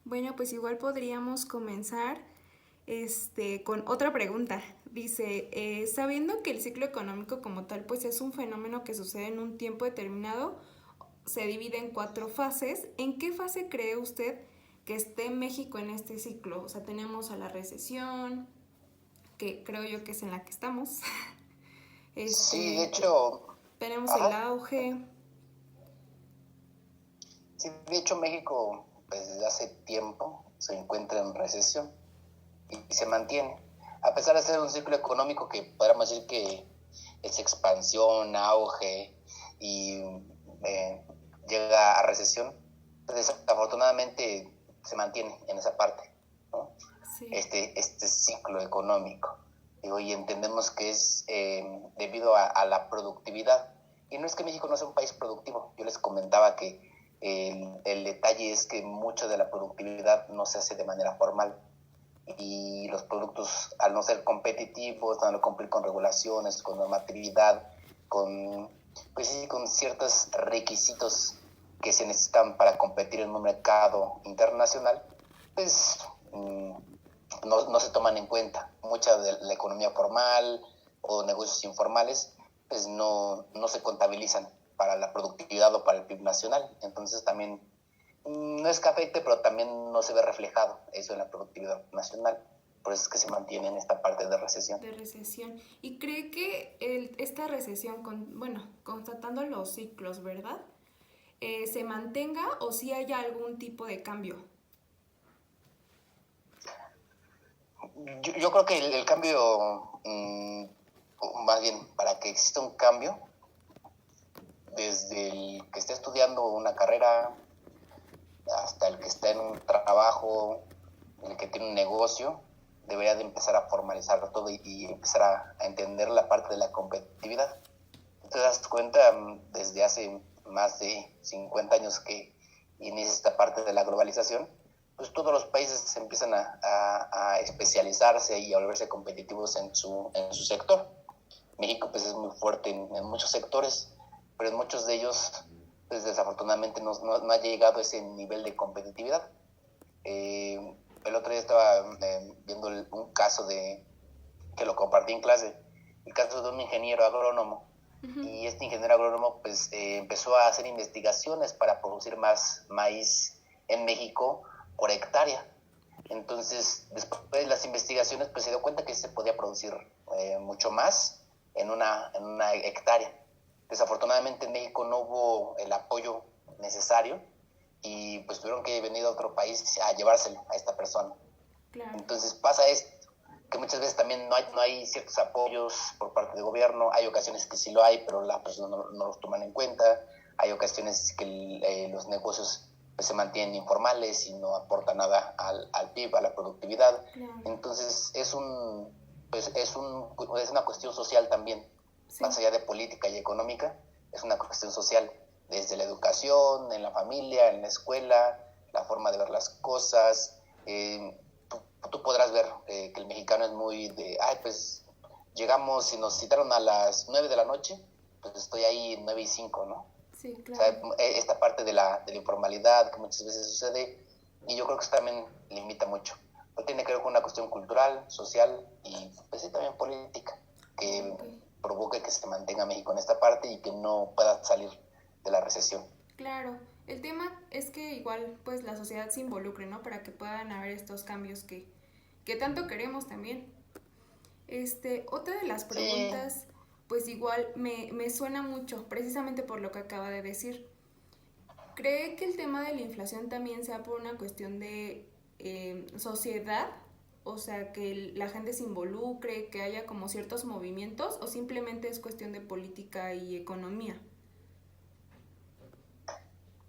Bueno, pues igual podríamos comenzar con otra pregunta. Dice, sabiendo que el ciclo económico como tal pues es un fenómeno que sucede en un tiempo determinado, se divide en 4 fases. ¿En qué fase cree usted que esté México en este ciclo? O sea, tenemos a la recesión, que creo yo que es en la que estamos. Sí, de Este, hecho, tenemos el ajá, auge. sí, de hecho México pues, desde hace tiempo se encuentra en recesión y se mantiene. A pesar de ser un ciclo económico que podríamos decir que es expansión, auge y eh, llega a recesión, pues, desafortunadamente se mantiene en esa parte, ¿no? Sí, este ciclo económico. Digo, y entendemos que es debido a la productividad. Y no es que México no sea un país productivo. Yo les comentaba que el detalle es que mucho de la productividad no se hace de manera formal. Y los productos, al no ser competitivos, al no cumplir con regulaciones, con normatividad, con, pues sí, con ciertos requisitos que se necesitan para competir en un mercado internacional, pues no se toman en cuenta. Mucha de la economía formal o negocios informales pues no se contabilizan para la productividad o para el PIB nacional. Entonces también no es que afecte, pero también no se ve reflejado eso en la productividad nacional. Por eso es que se mantiene en esta parte de recesión. de recesión. ¿Y cree que esta recesión, bueno, constatando los ciclos, ¿verdad? ¿Se mantenga o si haya algún tipo de cambio? Yo creo que el cambio, más bien, para que exista un cambio, desde el que esté estudiando una carrera hasta el que está en un trabajo, el que tiene un negocio, debería de empezar a formalizar todo y empezar a entender la parte de la competitividad. Te das cuenta desde hace más de 50 años que inicia esta parte de la globalización, pues todos los países empiezan a especializarse y a volverse competitivos en su sector. México pues es muy fuerte en muchos sectores, pero en muchos de ellos pues desafortunadamente no ha llegado a ese nivel de competitividad. El otro día estaba viendo un caso que lo compartí en clase, el caso de un ingeniero agrónomo, Ujú. y este ingeniero agrónomo pues empezó a hacer investigaciones para producir más maíz en México por hectárea. Entonces, después de las investigaciones, pues se dio cuenta que se podía producir mucho más en una hectárea. Desafortunadamente en México no hubo el apoyo necesario y pues tuvieron que venir a otro país a llevárselo a esta persona. Claro, Entonces pasa esto, que muchas veces también no hay ciertos apoyos por parte del gobierno, hay ocasiones que sí lo hay, pero las personas no los toman en cuenta, hay ocasiones que los negocios pues, se mantienen informales y no aportan nada al PIB, a la productividad. claro. Entonces pues, es una cuestión social también, más Sí, allá de política y económica, es una cuestión social, desde la educación, en la familia, en la escuela, la forma de ver las cosas. Tú podrás ver que el mexicano es muy de, ay, pues llegamos y nos citaron a las 9 de la noche, pues estoy ahí 9:05, ¿no? sí, O sea, claro. esta parte de la informalidad que muchas veces sucede, y yo creo que eso también limita mucho. Pero tiene que ver con una cuestión cultural, social y pues sí, también política, que Ok. provoque que se mantenga México en esta parte y que no pueda salir de la recesión. Claro. El tema es que igual pues la sociedad se involucre, ¿no? Para que puedan haber estos cambios que tanto queremos también. Otra de las Sí, preguntas, pues igual me suena mucho, precisamente por lo que acaba de decir. ¿Cree que el tema de la inflación también sea por una cuestión de sociedad? O sea, que la gente se involucre, que haya como ciertos movimientos, o simplemente es cuestión de política y economía.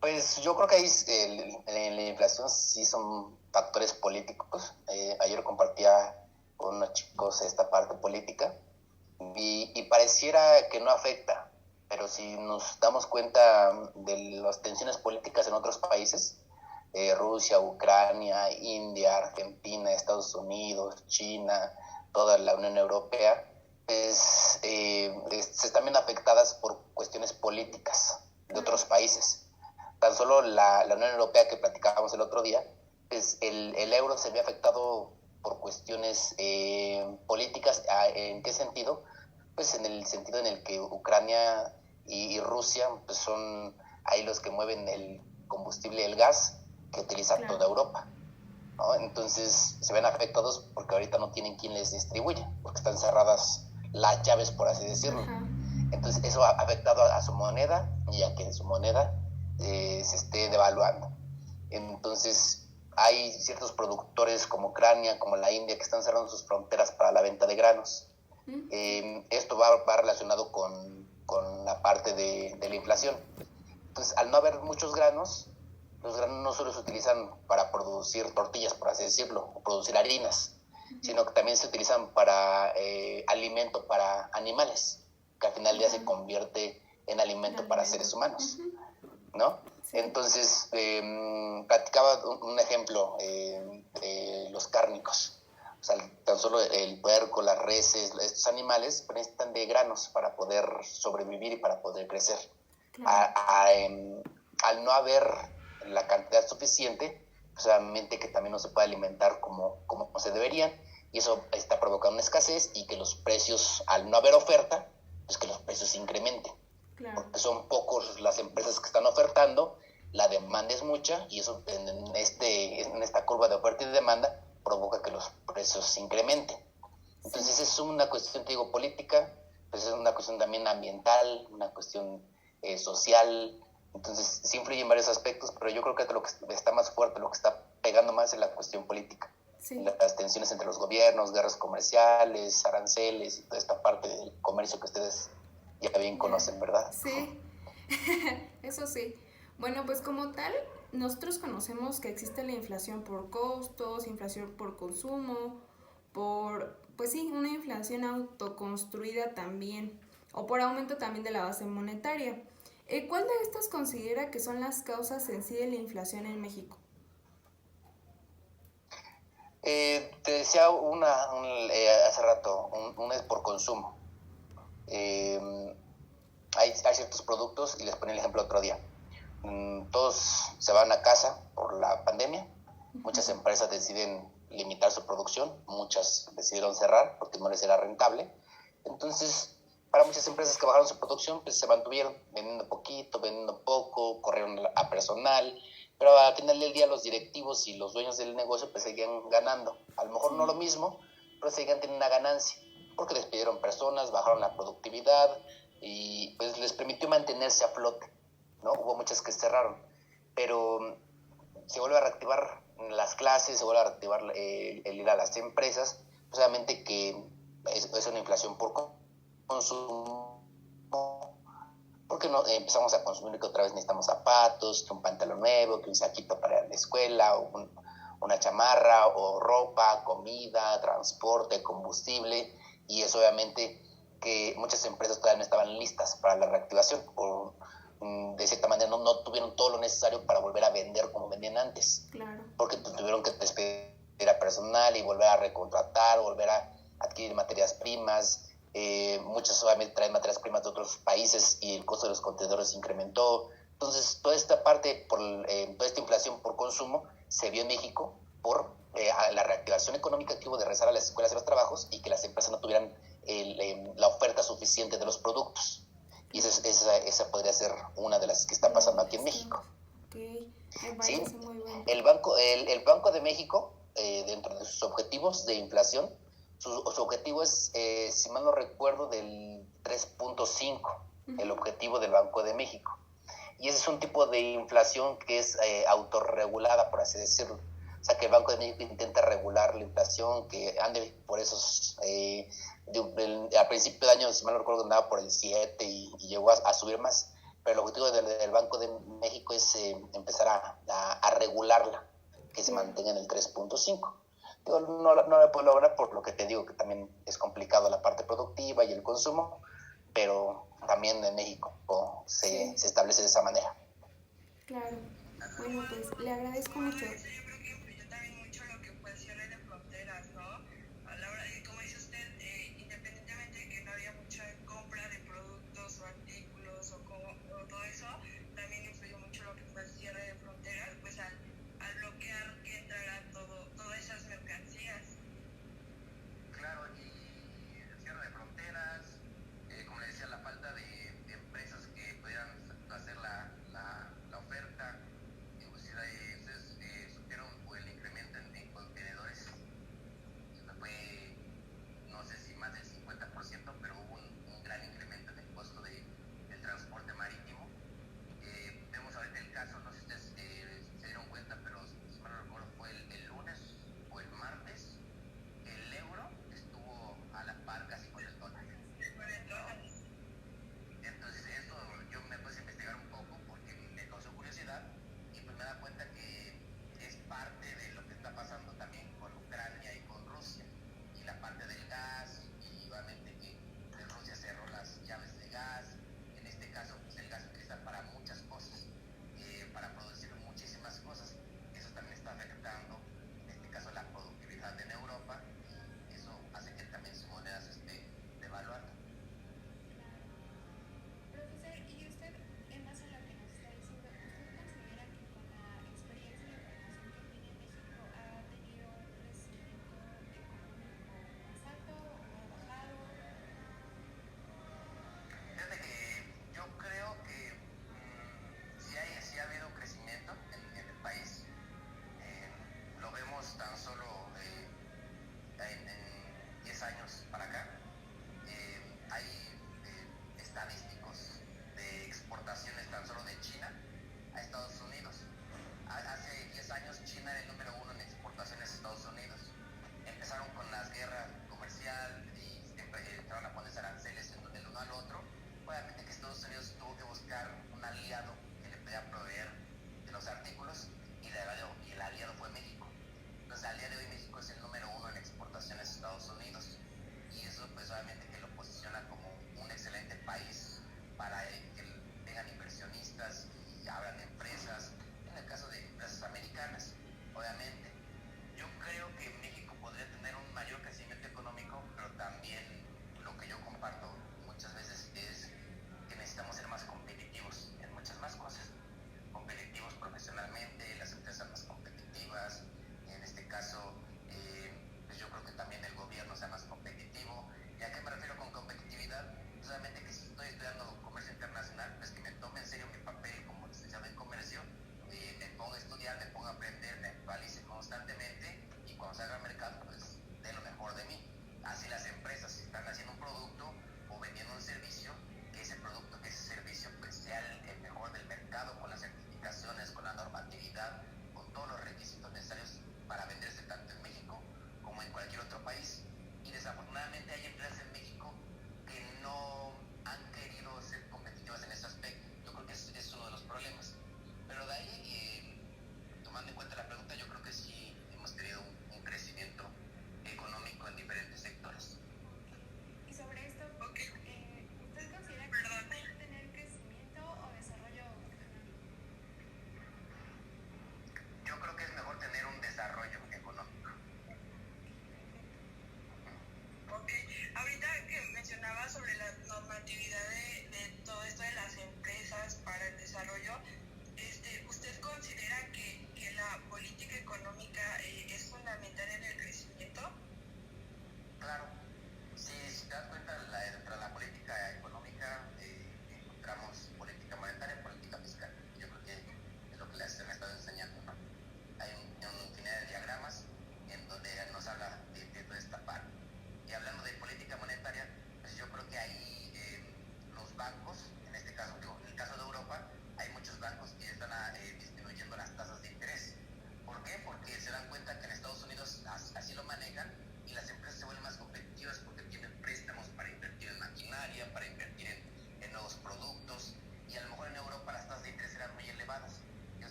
pues yo creo que ahí en la inflación sí son factores políticos. Ayer compartía con unos chicos esta parte política y pareciera que no afecta, pero si nos damos cuenta de las tensiones políticas en otros países, Rusia, Ucrania, India, Argentina, Estados Unidos, China, toda la Unión Europea, pues, están también afectadas por cuestiones políticas de Claro. otros países. Tan solo la Unión Europea que platicábamos el otro día, pues el euro se ve afectado por cuestiones políticas. ¿En qué sentido? Pues en el sentido en el que Ucrania y Rusia pues son ahí los que mueven el combustible, el gas que utiliza toda Europa, ¿no? Entonces se ven afectados porque ahorita no tienen quien les distribuya, porque están cerradas las llaves, por así decirlo. Ajá. Entonces eso ha afectado a su moneda y a que su moneda se esté devaluando. Entonces hay ciertos productores como Ucrania, como la India, que están cerrando sus fronteras para la venta de granos. Esto va relacionado con la parte de la inflación. Entonces, al no haber muchos granos, los granos no solo se utilizan para producir tortillas, por así decirlo, o producir harinas, sino que también se utilizan para alimento para animales, que al final del día se convierte en alimento para seres humanos, ¿no? Sí. Entonces, platicaba un ejemplo de los cárnicos. O sea, tan solo el puerco, las reses, estos animales necesitan de granos para poder sobrevivir y para poder crecer. Claro. Al no haber la cantidad suficiente, pues obviamente que también no se puede alimentar como se deberían, y eso está provocando una escasez y que los precios, al no haber oferta, pues que los precios se incrementen. Claro. Porque son pocos las empresas que están ofertando, la demanda es mucha, y eso en esta curva de oferta y demanda provoca que los precios se incrementen. Entonces sí. Es una cuestión, te digo, política, pues es una cuestión también ambiental, una cuestión social. Entonces sí influye en varios aspectos, pero yo creo que lo que está más fuerte, lo que está pegando más es la cuestión política. Sí. Las tensiones entre los gobiernos, guerras comerciales, aranceles y toda esta parte del comercio que ustedes ya bien conocen, ¿verdad? Sí, eso sí. Bueno, pues como tal, nosotros conocemos que existe la inflación por costos, inflación por consumo, pues sí, una inflación autoconstruida también, o por aumento también de la base monetaria. ¿Cuál de estas considera que son las causas en sí de la inflación en México? Te decía hace rato, una es por consumo. Hay ciertos productos, y les ponía el ejemplo otro día. Todos se van a casa por la pandemia. Muchas empresas deciden limitar su producción, muchas decidieron cerrar porque no les era rentable. Entonces, para muchas empresas que bajaron su producción, pues se mantuvieron vendiendo poquito, vendiendo poco, corrieron a personal, pero al final del día los directivos y los dueños del negocio pues seguían ganando. A lo mejor no lo mismo, pero seguían teniendo una ganancia, porque despidieron personas, bajaron la productividad y pues les permitió mantenerse a flote, ¿no? Hubo muchas que cerraron, pero se vuelve a reactivar las clases, se vuelve a reactivar el ir a las empresas, pues obviamente que es una inflación por consumo, porque no, empezamos a consumir que otra vez necesitamos zapatos, que un pantalón nuevo, que un saquito para la escuela, o una chamarra, o ropa, comida, transporte, combustible, y eso obviamente que muchas empresas todavía no estaban listas para la reactivación, o de cierta manera no tuvieron todo lo necesario para volver a vender como vendían antes. Claro. Porque tuvieron que despedir a personal y volver a recontratar, volver a adquirir materias primas. Muchos obviamente traen materias primas de otros países y el costo de los contenedores se incrementó. Entonces, toda esta parte, toda esta inflación por consumo se vio en México por la reactivación económica que hubo de regresar a las escuelas y los trabajos, y que las empresas no tuvieran la oferta suficiente de los productos. Y esa podría ser una de las que está pasando aquí en México. Okay. ¿Sí? Muy bueno. El Banco de México, dentro de sus objetivos de inflación, su objetivo es, si mal no recuerdo, del 3.5, el objetivo del Banco de México. Y ese es un tipo de inflación que es autorregulada, por así decirlo. O sea, que el Banco de México intenta regular la inflación, que ande por esos... al principio de año, si mal no recuerdo, andaba por el 7 y llegó a subir más. Pero el objetivo del Banco de México es empezar a regularla, que se mantenga en el 3.5. No la puedo lograr por lo que te digo, que también es complicado la parte productiva y el consumo, pero también en México se establece de esa manera. Claro. Bueno, pues le agradezco mucho.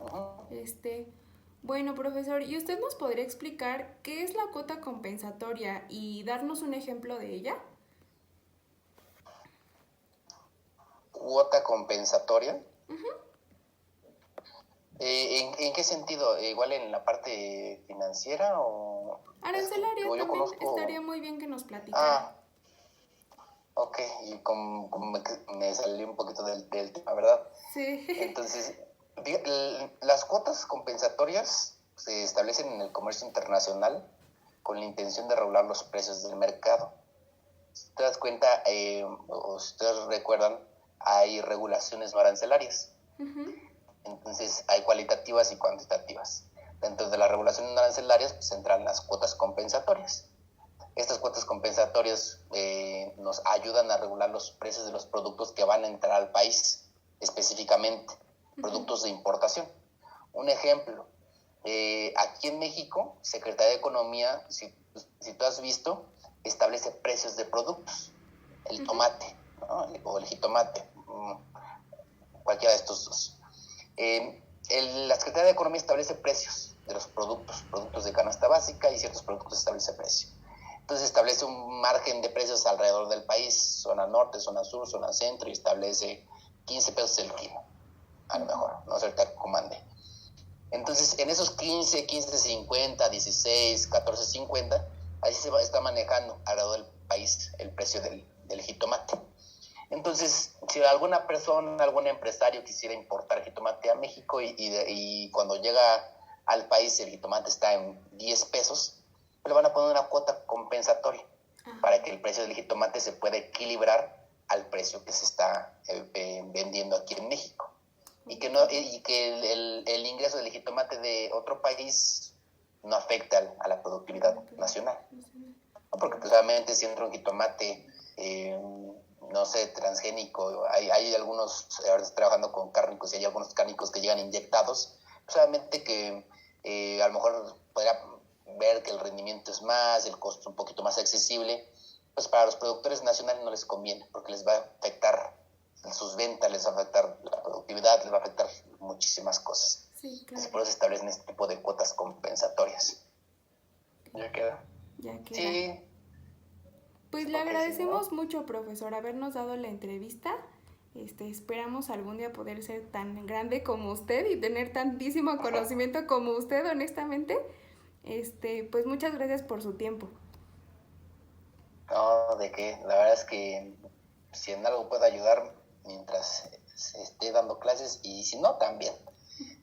Ujú. Bueno, profesor, ¿y usted nos podría explicar qué es la cuota compensatoria y darnos un ejemplo de ella? Cuota compensatoria. ¿En qué sentido? ¿Igual en la parte financiera o...? Es que Arancelaria yo también estaría conozco... muy bien que nos platicara. Ah, ok, y como me salí un poquito del tema, ¿verdad? Sí. Entonces, las cuotas compensatorias se establecen en el comercio internacional con la intención de regular los precios del mercado. Si te das cuenta, o si ustedes recuerdan, hay regulaciones no arancelarias. Ujú. Entonces, hay cualitativas y cuantitativas. Dentro de las regulaciones no arancelarias pues, entran las cuotas compensatorias. Estas cuotas compensatorias nos ayudan a regular los precios de los productos que van a entrar al país, específicamente productos de importación. Un ejemplo, aquí en México, Secretaría de Economía, si tú has visto, establece precios de productos. El tomate, ¿no? O el jitomate, cualquiera de estos dos. La Secretaría de Economía establece precios de los productos de canasta básica y ciertos productos establece precio. Entonces establece un margen de precios alrededor del país, zona norte, zona sur, zona centro, y establece 15 pesos el kilo, a lo mejor, no sé, ahorita comande. Entonces, en esos 15, 15.50, 16, 14.50, ahí se está manejando alrededor del país el precio del jitomate. Entonces, si alguna persona, algún empresario quisiera importar jitomate a México y cuando llega al país el jitomate está en 10 pesos, le van a poner una cuota compensatoria para que el precio del jitomate se pueda equilibrar al precio que se está vendiendo aquí en México. Y que el ingreso del jitomate de otro país no afecta a la productividad nacional. Porque pues, obviamente si entra un jitomate, no sé, transgénico, hay algunos, ahora estoy trabajando con cárnicos y hay algunos cárnicos que llegan inyectados, pues obviamente que a lo mejor podría ver que el rendimiento es más, el costo un poquito más accesible, pues para los productores nacionales no les conviene, porque les va a afectar sus ventas, les va a afectar la productividad, les va a afectar muchísimas cosas. Sí, Entonces claro. por eso se establecen este tipo de cuotas compensatorias. ¿Ya queda? Ya queda. Sí, Pues sí, le porque si agradecemos no, mucho, profesor, habernos dado la entrevista. Esperamos algún día poder ser tan grande como usted y tener tantísimo conocimiento como usted, honestamente. Pues muchas gracias por su tiempo. no, de que la verdad es que si en algo puedo ayudar mientras esté dando clases y si no, también.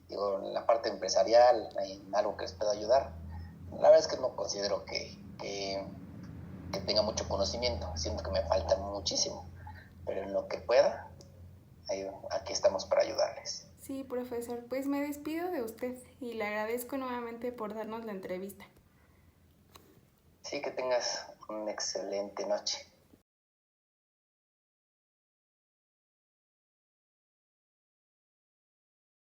Digo, en la parte empresarial, en algo que les pueda ayudar. La verdad es que no considero que tenga mucho conocimiento, siento que me falta muchísimo, pero en lo que pueda, aquí estamos para ayudarles. Sí, profesor, pues me despido de usted y le agradezco nuevamente por darnos la entrevista. Sí, que tengas una excelente noche.